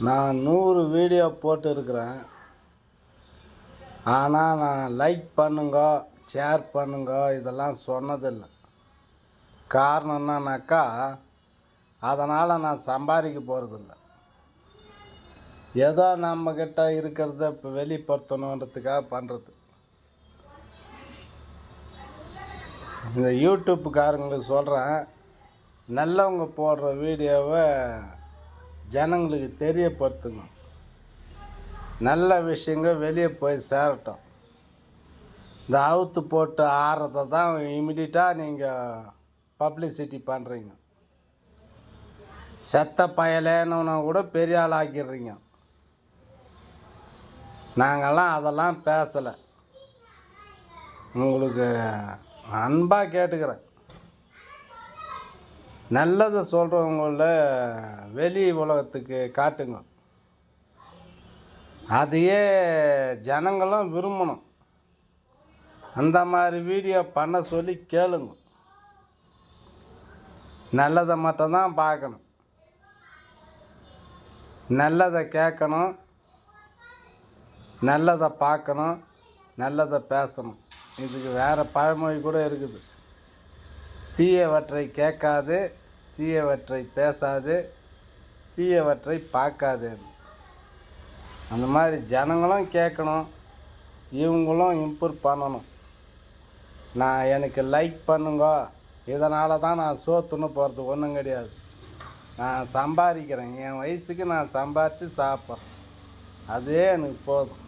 நான் 100 வீடியோ போட்டிருக்கிறேன். ஆனால் நான் லைக் பண்ணுங்க, ஷேர் பண்ணுங்க இதெல்லாம் சொன்னதில்லை. காரணம் என்னன்னாக்கா, அதனால் நான் சம்பாதிக்க போகிறதில்ல. ஏதோ நம்மக்கிட்ட இருக்கிறத இப்போ வெளிப்படுத்தணுன்றதுக்காக பண்ணுறது. இந்த யூடியூப்புக்காரங்களுக்கு சொல்கிறேன், நல்லவங்க போடுற வீடியோவை ஜனங்களுக்கு தெரியப்படுத்துங்க. நல்ல விஷயங்கள் வெளியே போய் சேரட்டும். இந்த அவுத்து போட்டு ஆடுறத தான் இமிடியட்டாக நீங்கள் பப்ளிசிட்டி பண்ணுறீங்க. செத்த பயலேன்னு கூட பெரிய ஆள் ஆக்கிடுறீங்க. நாங்கள்லாம் அதெல்லாம் பேசலை. உங்களுக்கு அன்பாக கேட்டுக்கிறேன். நல்லதை சொல்கிறவங்கள வெளி உலகத்துக்கு காட்டுங்க. அதையே ஜனங்களும் விரும்பணும். அந்த மாதிரி வீடியோ பண்ண சொல்லி கேளுங்க. நல்லதை மட்டும்தான் பார்க்கணும், நல்லதை கேட்கணும், நல்லதை பார்க்கணும், நல்லதை பேசணும். இதுக்கு வேறு பழமொழி கூட இருக்குது. தீயவற்றை கேட்காது, தீயவற்றை பேசாது, தீயவற்றை பார்க்காது. அந்த மாதிரி ஜனங்களும் கேட்கணும், இவங்களும் இம்ப்ரூவ் பண்ணணும். நான் எனக்கு லைக் பண்ணுங்க, இதனால தான் நான் சோத்துன்னு போகிறது ஒன்றும் கிடையாது. நான் சம்பாதிக்கிறேன். என் வயசுக்கு நான் சம்பாரித்து சாப்பிட்றேன். அதே எனக்கு போதும்.